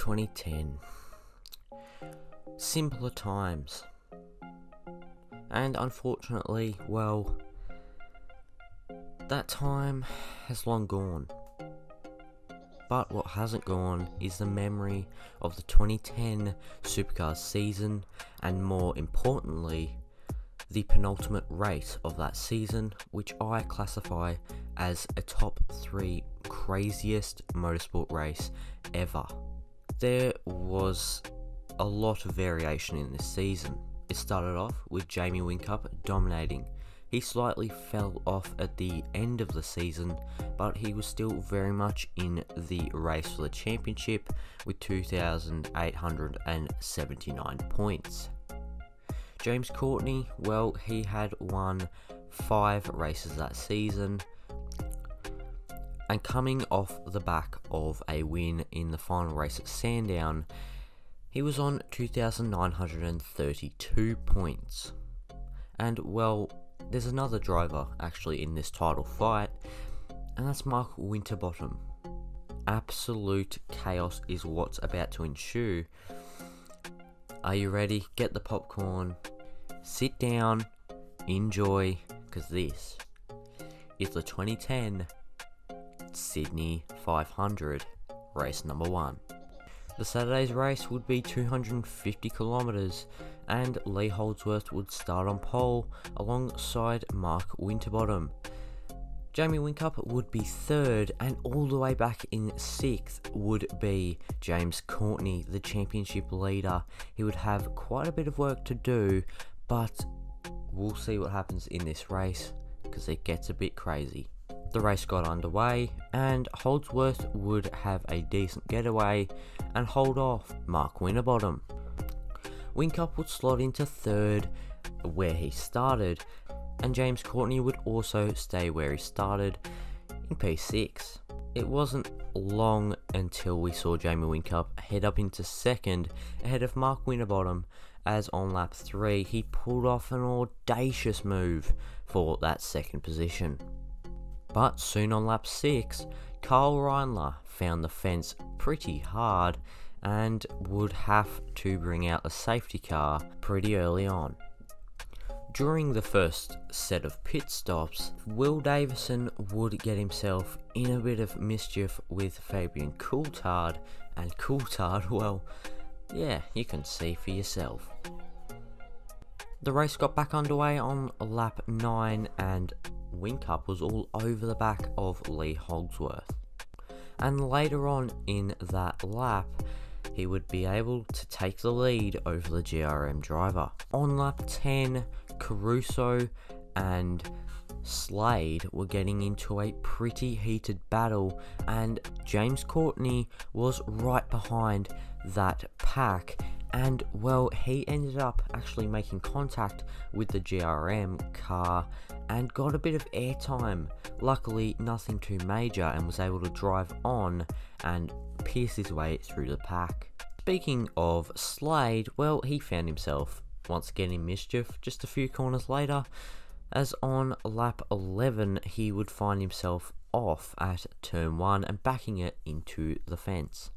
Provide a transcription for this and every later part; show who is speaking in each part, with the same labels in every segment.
Speaker 1: 2010. Simpler times. And unfortunately, well, that time has long gone. But what hasn't gone is the memory of the 2010 Supercars season, and more importantly, the penultimate race of that season, which I classify as a top 3 craziest motorsport race ever. There was a lot of variation in this season. It started off with Jamie Whincup dominating. He slightly fell off at the end of the season, but he was still very much in the race for the championship with 2,879 points. James Courtney, well, he had won 5 races that season, and coming off the back of a win in the final race at Sandown, he was on 2,932 points. And well, there's another driver actually in this title fight, and that's Mark Winterbottom. Absolute chaos is what's about to ensue. Are you ready? Get the popcorn, sit down, enjoy, because this is the 2010 Sydney 500, race number 1. The Saturday's race would be 250 kilometres, and Lee Holdsworth would start on pole alongside Mark Winterbottom. Jamie Whincup would be 3rd, and all the way back in 6th would be James Courtney, the championship leader. He would have quite a bit of work to do, but we'll see what happens in this race, because it gets a bit crazy. The race got underway, and Holdsworth would have a decent getaway and hold off Mark Winterbottom. Whincup would slot into 3rd where he started, and James Courtney would also stay where he started in P6. It wasn't long until we saw Jamie Whincup head up into 2nd ahead of Mark Winterbottom, as on lap 3 he pulled off an audacious move for that 2nd position. But soon on lap 6, Kyle Reindler found the fence pretty hard and would have to bring out a safety car pretty early on. During the first set of pit stops, Will Davison would get himself in a bit of mischief with Fabian Coulthard, and Coulthard, well, yeah, you can see for yourself. The race got back underway on lap 9, and Whincup was all over the back of Lee Holdsworth. And later on in that lap, he would be able to take the lead over the GRM driver. On lap 10, Caruso and Slade were getting into a pretty heated battle, and James Courtney was right behind that pack, and well, he ended up actually making contact with the GRM car and got a bit of airtime. Luckily nothing too major, and was able to drive on and pierce his way through the pack. Speaking of Slade, well, he found himself once again in mischief just a few corners later, as on lap 11 he would find himself off at turn 1 and backing it into the fence.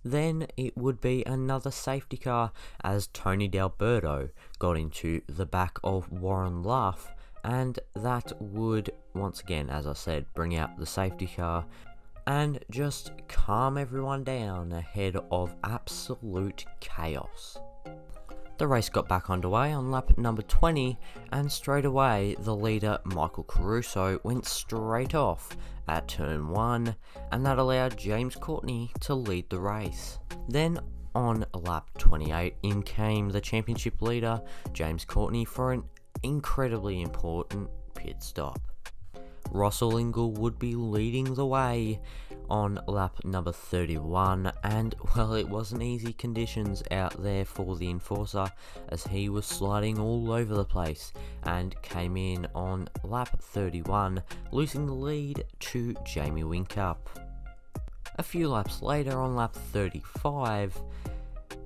Speaker 1: Then it would be another safety car, as Tony D'Alberto got into the back of Warren Luff, and that would once again, as I said, bring out the safety car and just calm everyone down ahead of absolute chaos. The race got back underway on lap number 20, and straight away the leader Michael Caruso went straight off at turn 1, and that allowed James Courtney to lead the race. Then on lap 28 in came the championship leader James Courtney for an incredibly important pit stop. Russell Ingall would be leading the way on lap number 31, and well, it wasn't easy conditions out there for the enforcer, as he was sliding all over the place and came in on lap 31, losing the lead to Jamie Whincup. A few laps later on lap 35,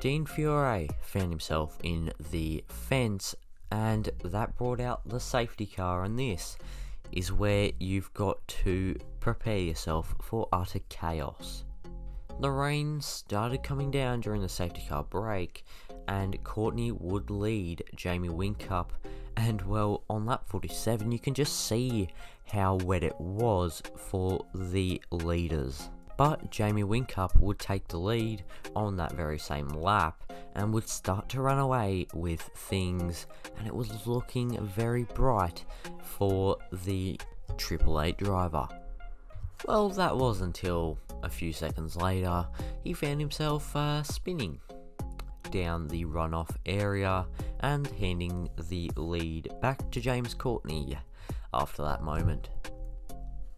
Speaker 1: Dean Fiore found himself in the fence, and that brought out the safety car, and this is where you've got to prepare yourself for utter chaos. The rain started coming down during the safety car break, and Courtney would lead Jamie Whincup. And well, on lap 47, you can just see how wet it was for the leaders. But Jamie Whincup would take the lead on that very same lap and would start to run away with things, and it was looking very bright for the Triple Eight driver. Well, that was until a few seconds later he found himself spinning down the runoff area and handing the lead back to James Courtney after that moment.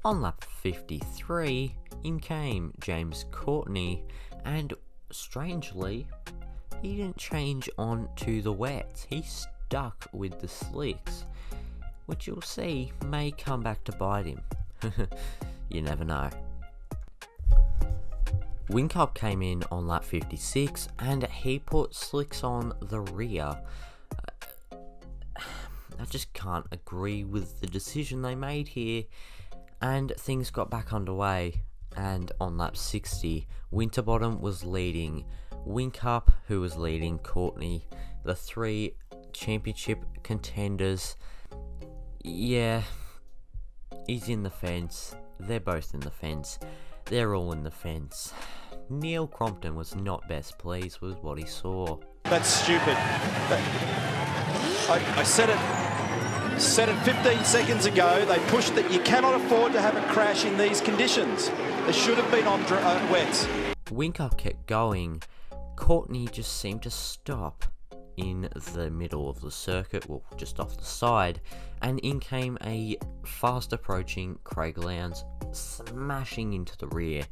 Speaker 1: On lap 53, in came James Courtney, and strangely, he didn't change on to the wets. He stuck with the slicks, which you'll see may come back to bite him. You never know. Whincup came in on lap 56 and he put slicks on the rear. I just can't agree with the decision they made here, and things got back underway. And on lap 60, Winterbottom was leading Whincup, who was leading Courtney, the three championship contenders. Yeah, he's in the fence. They're both in the fence. They're all in the fence. Neil Crompton was not best pleased with what he saw.
Speaker 2: That's stupid. I said it 15 seconds ago. They pushed that you cannot afford to have a crash in these conditions. They should have been on wets.
Speaker 1: Whincup kept going. Courtney just seemed to stop in the middle of the circuit, well, just off the side, and in came a fast approaching Craig Lowndes, smashing into the rear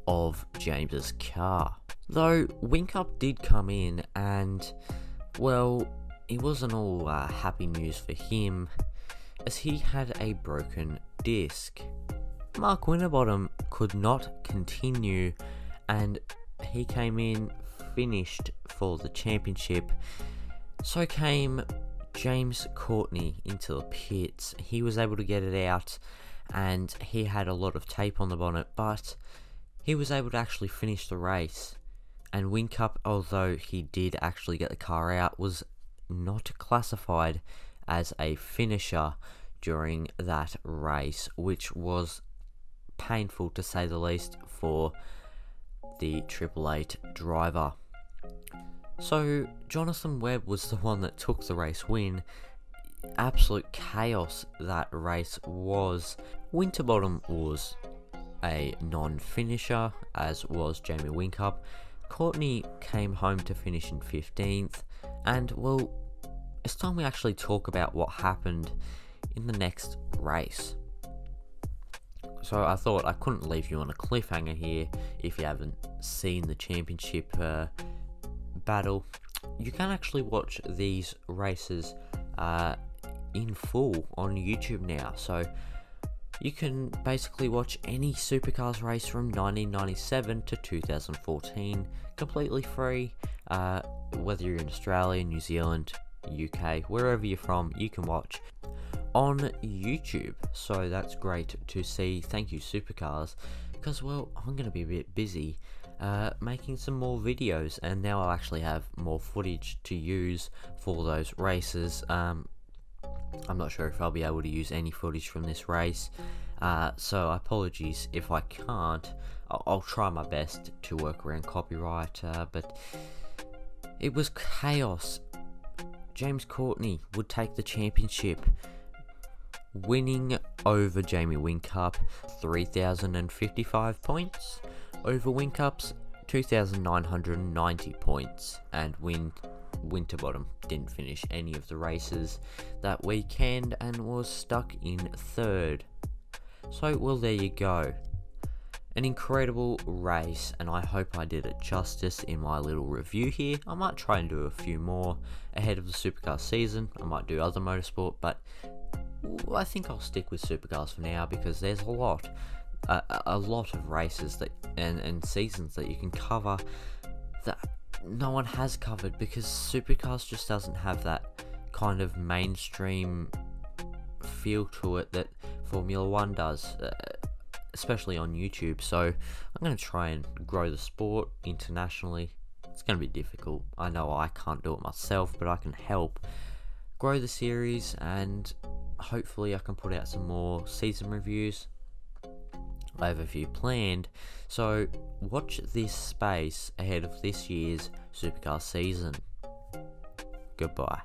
Speaker 1: of James's car. Though Whincup did come in, and well, it wasn't all happy news for him, as he had a broken disc. Mark Winterbottom could not continue, and he came in finished for the championship. So came James Courtney into the pits. He was able to get it out, and he had a lot of tape on the bonnet, but he was able to actually finish the race. And Whincup, although he did actually get the car out, was not classified as a finisher during that race, which was painful to say the least for the Triple Eight driver. So Jonathan Webb was the one that took the race win. Absolute chaos that race was. Winterbottom was a non-finisher, as was Jamie Whincup. Courtney came home to finish in 15th, and well, it's time we actually talk about what happened in the next race. So I thought I couldn't leave you on a cliffhanger here if you haven't seen the championship battle. You can actually watch these races in full on YouTube now, so you can basically watch any supercars race from 1997 to 2014 completely free. Whether you're in Australia, New Zealand, UK, wherever you're from, you can watch on YouTube. So that's great to see. Thank you, Supercars, because well, I'm going to be a bit busy making some more videos, and now I'll actually have more footage to use for those races. I'm not sure if I'll be able to use any footage from this race, so apologies if I can't. I'll try my best to work around copyright, but it was chaos. James Courtney would take the championship, winning over Jamie Whincup, 3,055 points, over Whincup's 2,990 points, and Winterbottom didn't finish any of the races that weekend and was stuck in third. So, well, there you go. An incredible race, and I hope I did it justice in my little review here. I might try and do a few more ahead of the supercar season. I might do other motorsport, but I think I'll stick with supercars for now, because there's a lot of races that and seasons that you can cover that no one has covered, because supercars just doesn't have that kind of mainstream feel to it that Formula 1 does. especially on YouTube. So I'm going to try and grow the sport internationally. It's going to be difficult. I know I can't do it myself, but I can help grow the series, and hopefully I can put out some more season reviews. I have a few planned, so watch this space ahead of this year's Supercar season. Goodbye.